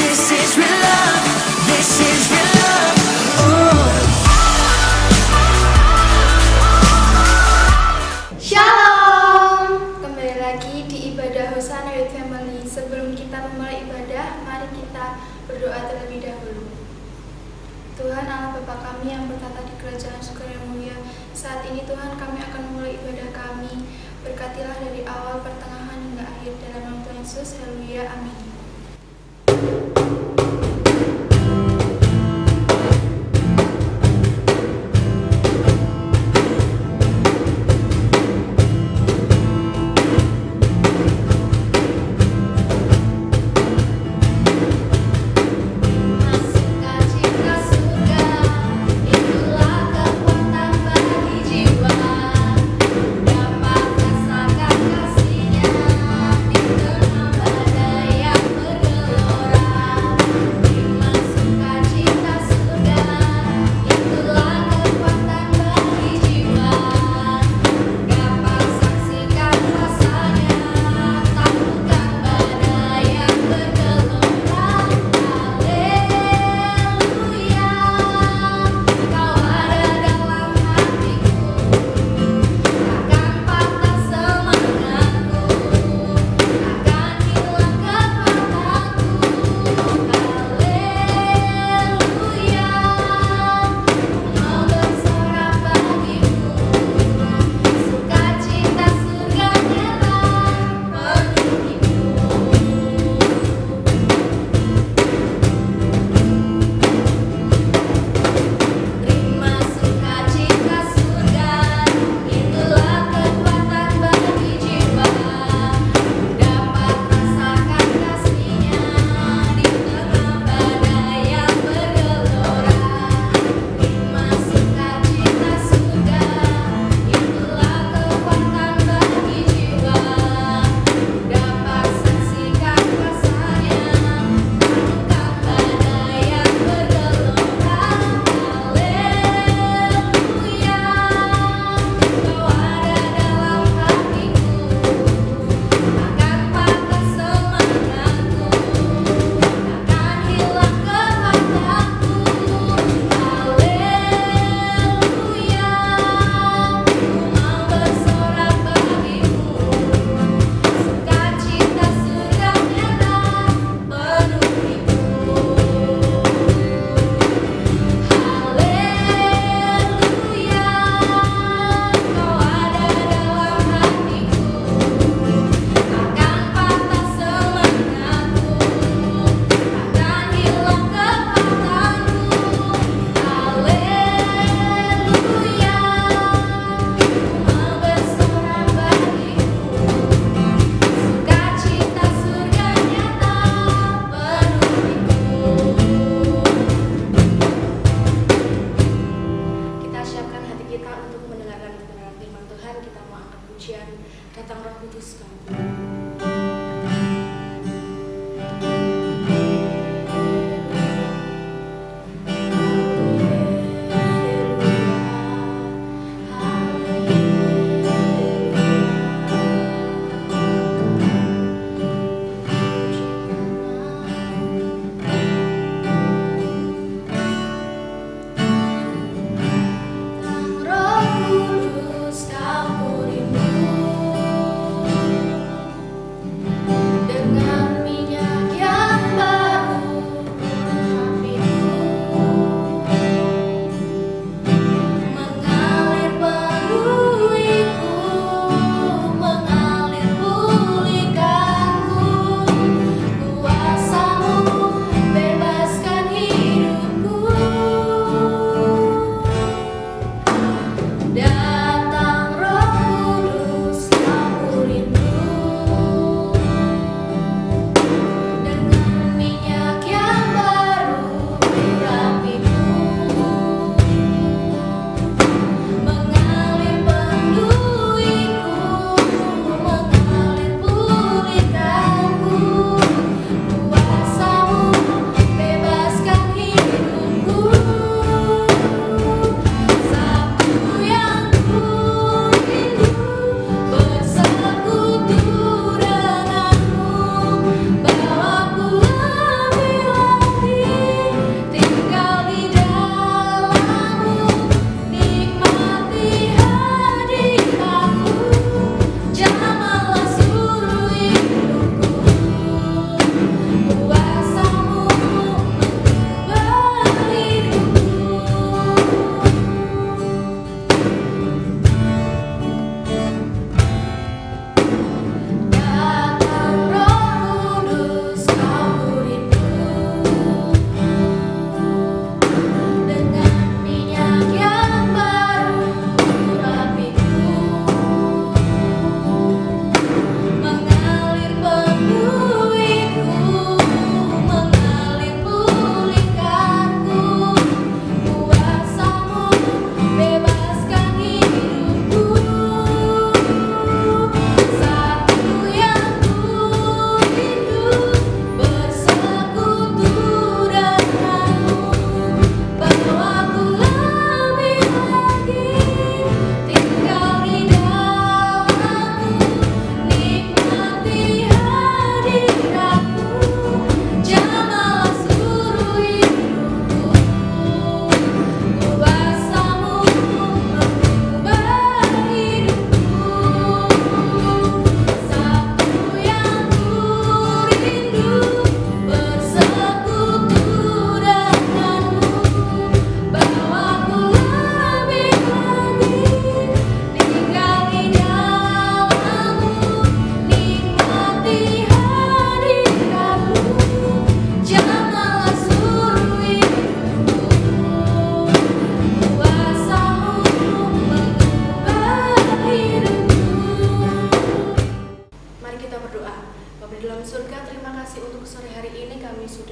This is real love. This is real love. Oh. Shalom. Kembali lagi di ibadah Hosana Youth Family. Sebelum kita memulai ibadah, mari kita berdoa terlebih dahulu. Tuhan Allah Bapa kami yang bertata di kerajaan surga yang mulia, saat ini Tuhan kami akan memulai ibadah kami. Berkatilah dari awal, pertengahan hingga akhir, dalam nama Tuhan Yesus. Haleluya, amin. Dapat rasakan kasih-Nya di tengah badai yang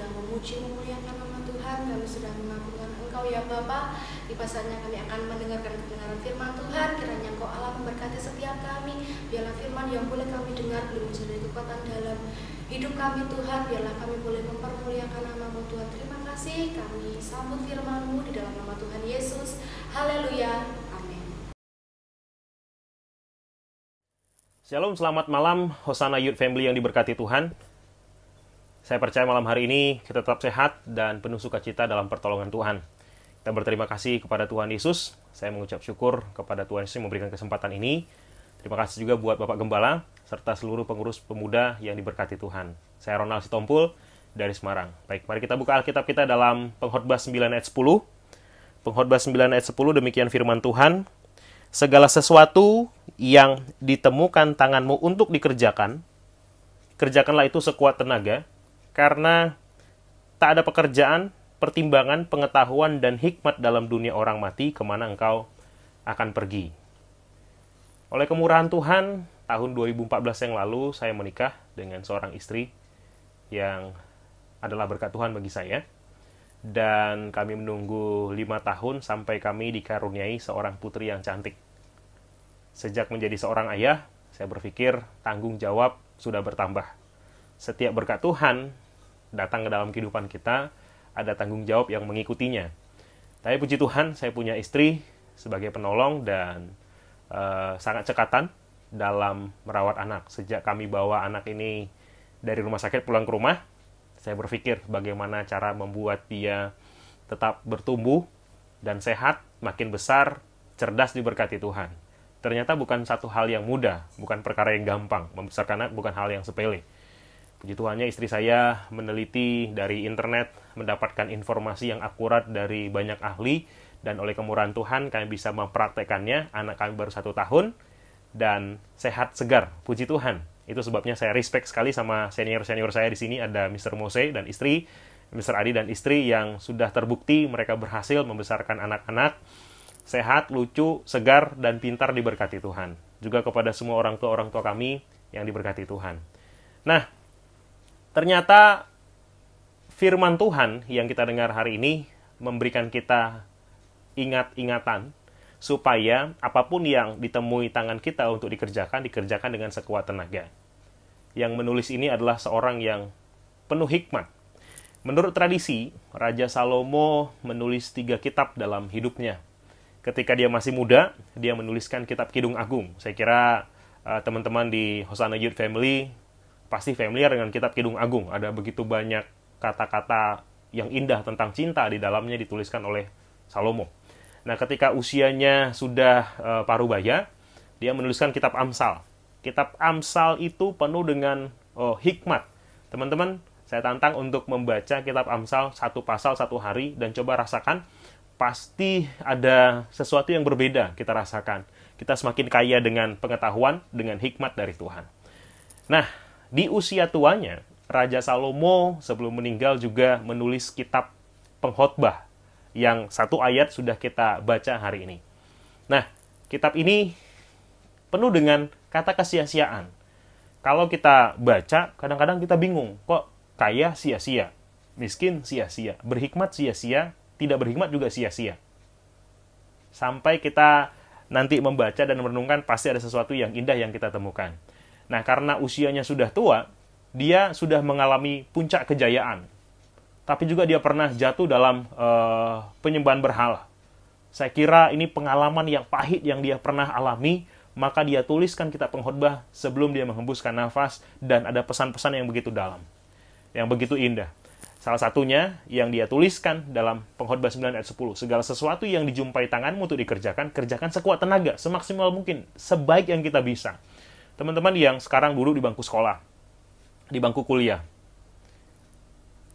sudah memuji memuliakan nama Tuhan, kami sudah mengagungkan Engkau ya Bapa. Di pasarnya kami akan mendengarkan kebenaran firman Tuhan. Kiranya Engkau Allah memberkati setiap kami. Biarlah firman yang boleh kami dengar boleh menjadi kekuatan dalam hidup kami Tuhan. Biarlah kami boleh mempermuliakan nama-Mu Tuhan. Terima kasih, kami sambut firman-Mu di dalam nama Tuhan Yesus. Haleluya. Amin. Shalom, selamat malam Hosana Youth Family yang diberkati Tuhan. Saya percaya malam hari ini kita tetap sehat dan penuh sukacita dalam pertolongan Tuhan. Kita berterima kasih kepada Tuhan Yesus. Saya mengucap syukur kepada Tuhan Yesus yang memberikan kesempatan ini. Terima kasih juga buat Bapak Gembala serta seluruh pengurus pemuda yang diberkati Tuhan. Saya Ronald Sitompul dari Semarang. Baik, mari kita buka Alkitab kita dalam Pengkhotbah 9 ayat 10. Pengkhotbah 9 ayat 10, demikian firman Tuhan. Segala sesuatu yang ditemukan tanganmu untuk dikerjakan, kerjakanlah itu sekuat tenaga, karena tak ada pekerjaan, pertimbangan, pengetahuan, dan hikmat dalam dunia orang mati kemana engkau akan pergi. Oleh kemurahan Tuhan, tahun 2014 yang lalu saya menikah dengan seorang istri yang adalah berkat Tuhan bagi saya. Dan kami menunggu 5 tahun sampai kami dikaruniai seorang putri yang cantik. Sejak menjadi seorang ayah, saya berpikir tanggung jawab sudah bertambah. Setiap berkat Tuhan datang ke dalam kehidupan kita, ada tanggung jawab yang mengikutinya. Tapi puji Tuhan, saya punya istri sebagai penolong dan sangat cekatan dalam merawat anak. Sejak kami bawa anak ini dari rumah sakit pulang ke rumah, saya berpikir bagaimana cara membuat dia tetap bertumbuh dan sehat, makin besar, cerdas diberkati Tuhan. Ternyata bukan satu hal yang mudah, bukan perkara yang gampang. Membesarkan anak bukan hal yang sepele. Puji Tuhannya istri saya meneliti dari internet, mendapatkan informasi yang akurat dari banyak ahli, dan oleh kemurahan Tuhan kami bisa mempraktekannya. Anak kami baru 1 tahun, dan sehat segar, puji Tuhan. Itu sebabnya saya respect sekali sama senior-senior saya di sini, ada Mr. Mose dan istri, Mr. Adi dan istri yang sudah terbukti mereka berhasil membesarkan anak-anak sehat, lucu, segar, dan pintar diberkati Tuhan. Juga kepada semua orang tua kami yang diberkati Tuhan. Nah, ternyata firman Tuhan yang kita dengar hari ini memberikan kita ingat-ingatan supaya apapun yang ditemui tangan kita untuk dikerjakan dengan sekuat tenaga. Yang menulis ini adalah seorang yang penuh hikmat. Menurut tradisi, Raja Salomo menulis 3 kitab dalam hidupnya. Ketika dia masih muda, dia menuliskan kitab Kidung Agung. Saya kira teman-teman di Hosana Youth Family pasti familiar dengan kitab Kidung Agung. Ada begitu banyak kata-kata yang indah tentang cinta di dalamnya dituliskan oleh Salomo. Nah, ketika usianya sudah parubaya, dia menuliskan kitab Amsal. Kitab Amsal itu penuh dengan hikmat. Teman-teman, saya tantang untuk membaca kitab Amsal 1 pasal 1 hari dan coba rasakan. Pasti ada sesuatu yang berbeda kita rasakan. Kita semakin kaya dengan pengetahuan, dengan hikmat dari Tuhan. Nah, di usia tuanya, Raja Salomo sebelum meninggal juga menulis kitab Pengkhotbah, yang 1 ayat sudah kita baca hari ini. Nah, kitab ini penuh dengan kata kesia-siaan. Kalau kita baca, kadang-kadang kita bingung, kok kaya sia-sia, miskin sia-sia, berhikmat sia-sia, tidak berhikmat juga sia-sia. Sampai kita nanti membaca dan merenungkan, pasti ada sesuatu yang indah yang kita temukan. Nah, karena usianya sudah tua, dia sudah mengalami puncak kejayaan. Tapi juga dia pernah jatuh dalam penyembahan berhala. Saya kira ini pengalaman yang pahit yang dia pernah alami, maka dia tuliskan kitab Pengkhotbah sebelum dia menghembuskan nafas, dan ada pesan-pesan yang begitu dalam, yang begitu indah. Salah satunya yang dia tuliskan dalam Pengkhotbah 9 ayat 10. Segala sesuatu yang dijumpai tanganmu untuk dikerjakan, kerjakan sekuat tenaga, semaksimal mungkin, sebaik yang kita bisa. Teman-teman yang sekarang duduk di bangku sekolah, di bangku kuliah,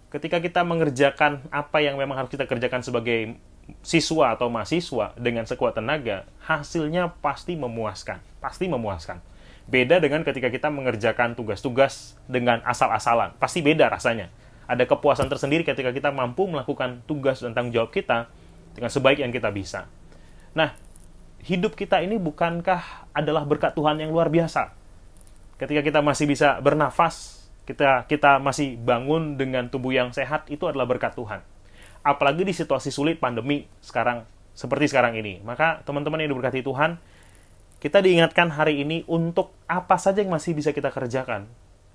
ketika kita mengerjakan apa yang memang harus kita kerjakan sebagai siswa atau mahasiswa dengan sekuat tenaga, hasilnya pasti memuaskan. Pasti memuaskan. Beda dengan ketika kita mengerjakan tugas-tugas dengan asal-asalan. Pasti beda rasanya. Ada kepuasan tersendiri ketika kita mampu melakukan tugas dan tanggung jawab kita dengan sebaik yang kita bisa. Nah, hidup kita ini bukankah adalah berkat Tuhan yang luar biasa? Ketika kita masih bisa bernafas, kita masih bangun dengan tubuh yang sehat, itu adalah berkat Tuhan. Apalagi di situasi sulit pandemi sekarang, seperti sekarang ini. Maka teman-teman yang diberkati Tuhan, kita diingatkan hari ini untuk apa saja yang masih bisa kita kerjakan.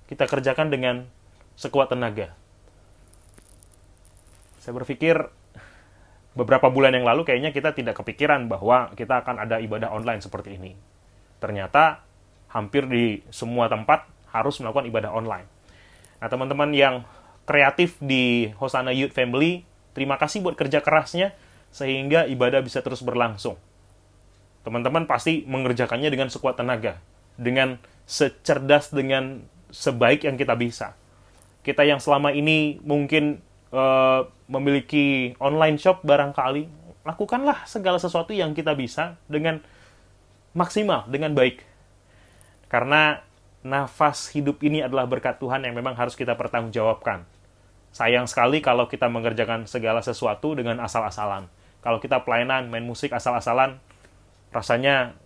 Kita kerjakan dengan sekuat tenaga. Saya berpikir beberapa bulan yang lalu kayaknya kita tidak kepikiran bahwa kita akan ada ibadah online seperti ini. Ternyata hampir di semua tempat harus melakukan ibadah online. Nah, teman-teman yang kreatif di Hosanna Youth Family, terima kasih buat kerja kerasnya sehingga ibadah bisa terus berlangsung. Teman-teman pasti mengerjakannya dengan sekuat tenaga, dengan secerdas, dengan sebaik yang kita bisa. Kita yang selama ini mungkin memiliki online shop barangkali, lakukanlah segala sesuatu yang kita bisa dengan maksimal, dengan baik. Karena nafas hidup ini adalah berkat Tuhan yang memang harus kita pertanggungjawabkan. Sayang sekali kalau kita mengerjakan segala sesuatu dengan asal-asalan. Kalau kita pelayanan, main musik asal-asalan, rasanya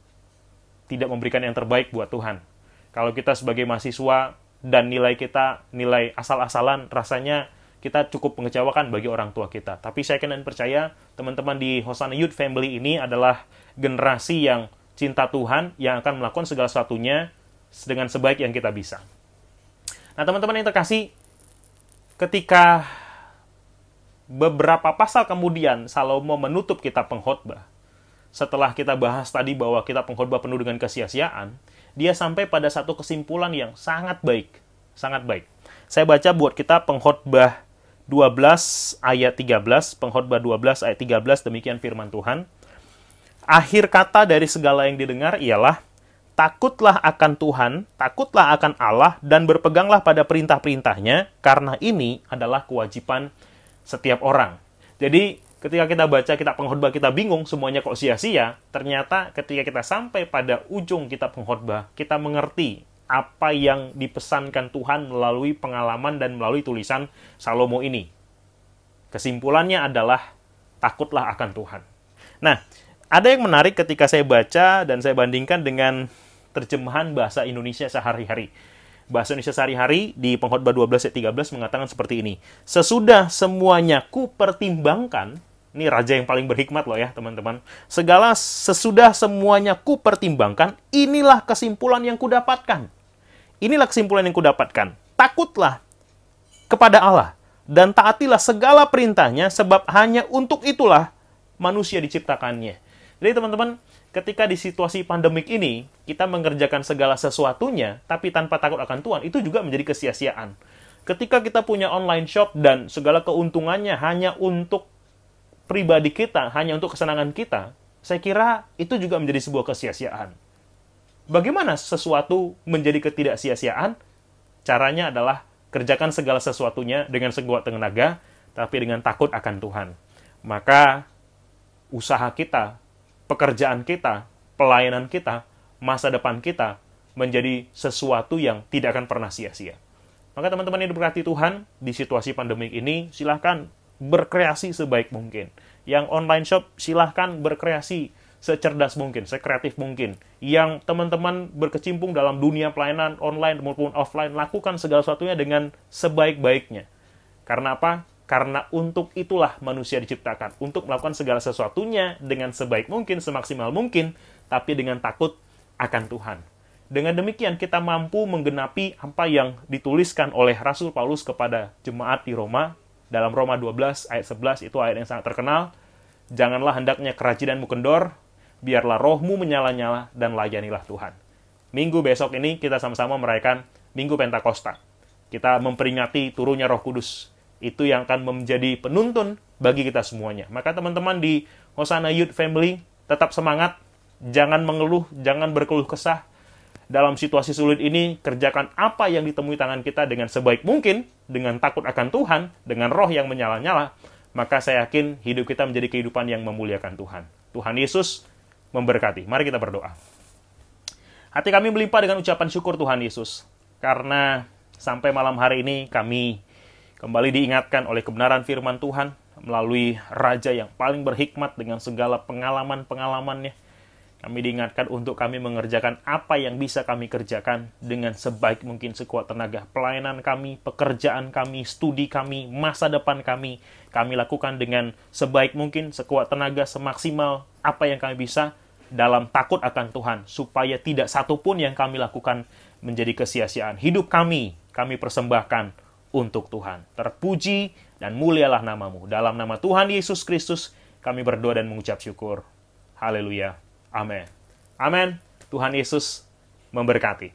tidak memberikan yang terbaik buat Tuhan. Kalau kita sebagai mahasiswa dan nilai kita, nilai asal-asalan, rasanya kita cukup mengecewakan bagi orang tua kita. Tapi saya yakin dan percaya, teman-teman di Hosanna Youth Family ini adalah generasi yang cinta Tuhan, yang akan melakukan segala sesuatunya dengan sebaik yang kita bisa. Nah, teman-teman yang terkasih, ketika beberapa pasal kemudian Salomo menutup kitab Pengkhotbah, setelah kita bahas tadi bahwa kitab Pengkhotbah penuh dengan kesia-siaan, dia sampai pada satu kesimpulan yang sangat baik. Sangat baik. Saya baca buat kita Pengkhotbah 12 ayat 13, Pengkhotbah 12 ayat 13, demikian firman Tuhan. Akhir kata dari segala yang didengar ialah, takutlah akan Tuhan, takutlah akan Allah, dan berpeganglah pada perintah-perintahnya, karena ini adalah kewajiban setiap orang. Jadi, ketika kita baca kitab Pengkhotbah, kita bingung, semuanya kok sia-sia. Ternyata ketika kita sampai pada ujung kitab Pengkhotbah, kita mengerti apa yang dipesankan Tuhan melalui pengalaman dan melalui tulisan Salomo ini. Kesimpulannya adalah, takutlah akan Tuhan. Nah, ada yang menarik ketika saya baca dan saya bandingkan dengan terjemahan bahasa Indonesia sehari-hari. Bahasa Indonesia sehari-hari di Pengkhotbah 12 ayat 13 mengatakan seperti ini. Sesudah semuanya kupertimbangkan, ini raja yang paling berhikmat loh ya teman-teman. Sesudah semuanya kupertimbangkan, inilah kesimpulan yang kudapatkan. Inilah kesimpulan yang kudapatkan. Takutlah kepada Allah dan taatilah segala perintahnya, sebab hanya untuk itulah manusia diciptakannya. Jadi teman-teman, ketika di situasi pandemik ini, kita mengerjakan segala sesuatunya, tapi tanpa takut akan Tuhan, itu juga menjadi kesia-siaan. Ketika kita punya online shop dan segala keuntungannya hanya untuk pribadi kita, hanya untuk kesenangan kita, saya kira itu juga menjadi sebuah kesia-siaan. Bagaimana sesuatu menjadi ketidak-sia-siaan? Caranya adalah kerjakan segala sesuatunya dengan sekuat tenaga, tapi dengan takut akan Tuhan. Maka usaha kita, pekerjaan kita, pelayanan kita, masa depan kita menjadi sesuatu yang tidak akan pernah sia-sia. Maka teman-teman yang diberkati Tuhan, di situasi pandemik ini, silahkan berkreasi sebaik mungkin. Yang online shop, silahkan berkreasi secerdas mungkin, sekreatif mungkin. Yang teman-teman berkecimpung dalam dunia pelayanan online maupun offline, lakukan segala sesuatunya dengan sebaik-baiknya. Karena apa? Karena untuk itulah manusia diciptakan. Untuk melakukan segala sesuatunya dengan sebaik mungkin, semaksimal mungkin, tapi dengan takut akan Tuhan. Dengan demikian kita mampu menggenapi apa yang dituliskan oleh Rasul Paulus kepada jemaat di Roma. Dalam Roma 12 ayat 11, itu ayat yang sangat terkenal. Janganlah hendaknya kerajinan kendor, biarlah rohmu menyala-nyala dan layanilah Tuhan. Minggu besok ini kita sama-sama merayakan Minggu Pentakosta. Kita memperingati turunnya Roh Kudus. Itu yang akan menjadi penuntun bagi kita semuanya. Maka teman-teman di Hosanna Youth Family, tetap semangat, jangan mengeluh, jangan berkeluh kesah. Dalam situasi sulit ini, kerjakan apa yang ditemui tangan kita dengan sebaik mungkin, dengan takut akan Tuhan, dengan roh yang menyala-nyala, maka saya yakin hidup kita menjadi kehidupan yang memuliakan Tuhan. Tuhan Yesus memberkati. Mari kita berdoa. Hati kami melimpah dengan ucapan syukur Tuhan Yesus, karena sampai malam hari ini kami kembali diingatkan oleh kebenaran firman Tuhan melalui Raja yang paling berhikmat dengan segala pengalaman-pengalamannya. Kami diingatkan untuk kami mengerjakan apa yang bisa kami kerjakan dengan sebaik mungkin sekuat tenaga. Pelayanan kami, pekerjaan kami, studi kami, masa depan kami lakukan dengan sebaik mungkin, sekuat tenaga, semaksimal apa yang kami bisa dalam takut akan Tuhan, supaya tidak satupun yang kami lakukan menjadi kesia-siaan. Hidup kami persembahkan untuk Tuhan. Terpuji dan mulialah namamu. Dalam nama Tuhan Yesus Kristus, kami berdoa dan mengucap syukur. Haleluya. Amin. Amin. Tuhan Yesus memberkati.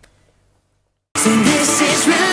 So this is real